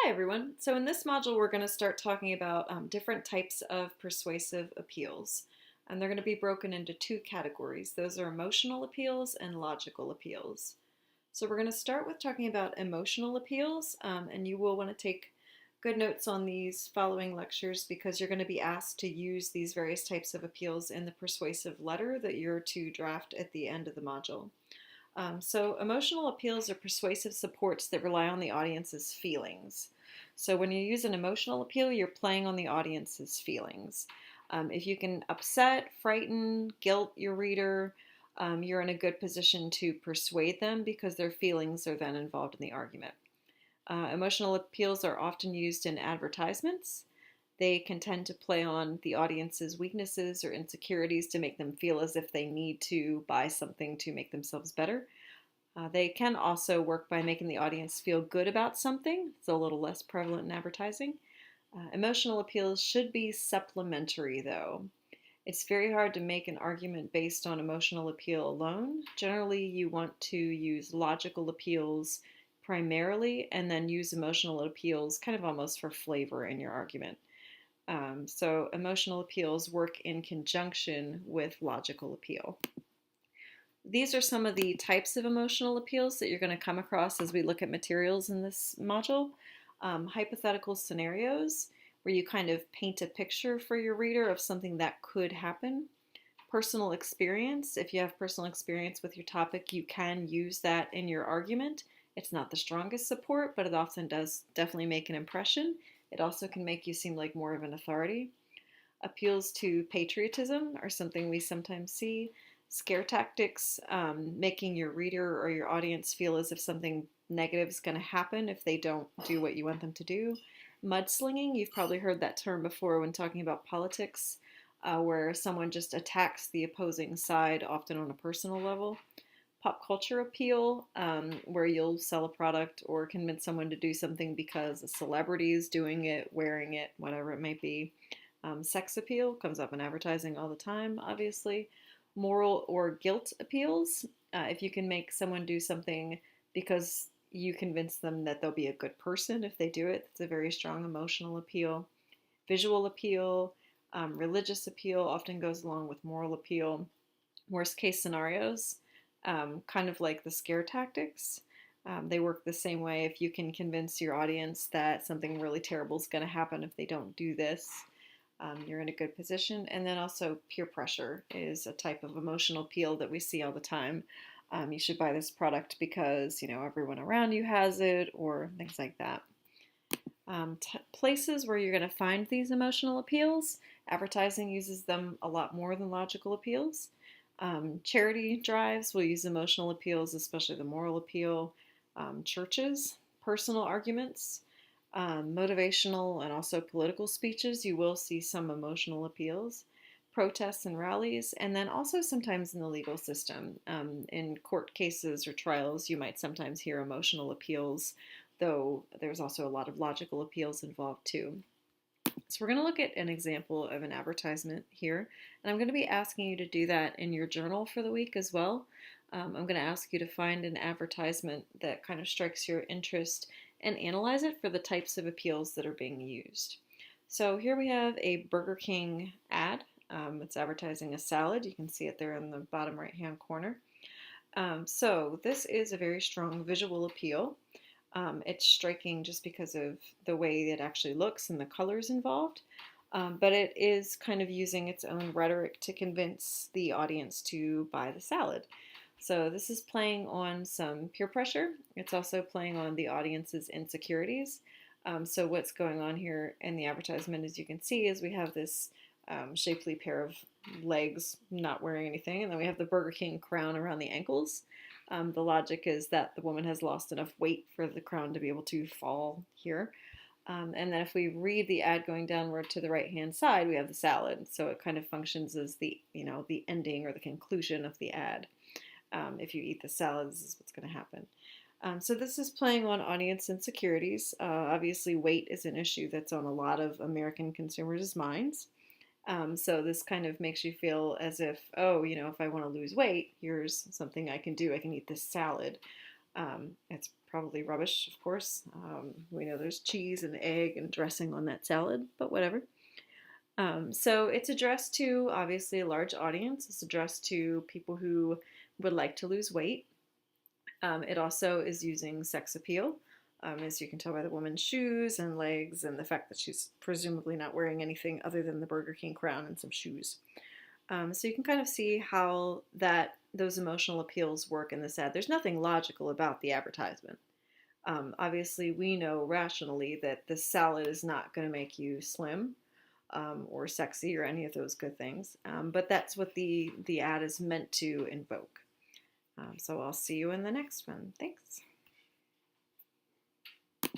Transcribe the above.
Hi everyone. So in this module we're going to start talking about different types of persuasive appeals. And they're going to be broken into two categories. Those are emotional appeals and logical appeals. So we're going to start with talking about emotional appeals, and you will want to take good notes on these following lectures because you're going to be asked to use these various types of appeals in the persuasive letter that you're to draft at the end of the module. So emotional appeals are persuasive supports that rely on the audience's feelings. So when you use an emotional appeal, you're playing on the audience's feelings. If you can upset, frighten, guilt your reader, you're in a good position to persuade them because their feelings are then involved in the argument. Emotional appeals are often used in advertisements. They can tend to play on the audience's weaknesses or insecurities to make them feel as if they need to buy something to make themselves better. They can also work by making the audience feel good about something. It's a little less prevalent in advertising. Emotional appeals should be supplementary, though. It's very hard to make an argument based on emotional appeal alone. Generally, you want to use logical appeals primarily and then use emotional appeals kind of almost for flavor in your argument. So emotional appeals work in conjunction with logical appeal. These are some of the types of emotional appeals that you're going to come across as we look at materials in this module. Hypothetical scenarios, where you kind of paint a picture for your reader of something that could happen. Personal experience, if you have personal experience with your topic, you can use that in your argument. It's not the strongest support, but it often does definitely make an impression. It also can make you seem like more of an authority. Appeals to patriotism are something we sometimes see. Scare tactics, making your reader or your audience feel as if something negative is going to happen if they don't do what you want them to do. Mudslinging, you've probably heard that term before when talking about politics, where someone just attacks the opposing side, often on a personal level. Pop culture appeal, where you'll sell a product or convince someone to do something because a celebrity is doing it, wearing it, whatever it may be. Sex appeal comes up in advertising all the time, obviously. Moral or guilt appeals, if you can make someone do something because you convince them that they'll be a good person if they do it, it's a very strong emotional appeal. Visual appeal, religious appeal often goes along with moral appeal. Worst case scenarios, kind of like the scare tactics. They work the same way. If you can convince your audience that something really terrible is going to happen if they don't do this, you're in a good position. And then also peer pressure is a type of emotional appeal that we see all the time. You should buy this product because everyone around you has it, or things like that. Places where you're going to find these emotional appeals, advertising uses them a lot more than logical appeals. Charity drives will use emotional appeals, especially the moral appeal. Churches, personal arguments, motivational and also political speeches, you will see some emotional appeals. Protests and rallies, and then also sometimes in the legal system. In court cases or trials, you might sometimes hear emotional appeals, though there's also a lot of logical appeals involved too. So we're going to look at an example of an advertisement here, and I'm going to be asking you to do that in your journal for the week as well. I'm going to ask you to find an advertisement that kind of strikes your interest and analyze it for the types of appeals that are being used. So here we have a Burger King ad. It's advertising a salad. You can see it there in the bottom right-hand corner. So this is a very strong visual appeal. It's striking just because of the way it actually looks and the colors involved. But it is kind of using its own rhetoric to convince the audience to buy the salad. So this is playing on some peer pressure. It's also playing on the audience's insecurities. So what's going on here in the advertisement, as you can see, is we have this shapely pair of legs not wearing anything, and then we have the Burger King crown around the ankles. The logic is that the woman has lost enough weight for the crown to be able to fall here. And then if we read the ad going downward to the right-hand side, we have the salad. So it kind of functions as the ending or the conclusion of the ad. If you eat the salad, this is what's going to happen. So this is playing on audience insecurities. Obviously, weight is an issue that's on a lot of American consumers' minds. So this kind of makes you feel as if, oh, if I want to lose weight, here's something I can do. I can eat this salad. It's probably rubbish, of course. We know there's cheese and egg and dressing on that salad, but whatever. So it's addressed to obviously a large audience. It's addressed to people who would like to lose weight. It also is using sex appeal, as you can tell by the woman's shoes and legs and the fact that she's presumably not wearing anything other than the Burger King crown and some shoes. So you can kind of see how those emotional appeals work in this ad. There's nothing logical about the advertisement. Obviously, we know rationally that the salad is not going to make you slim or sexy or any of those good things, but that's what the ad is meant to invoke. So I'll see you in the next one. Thanks.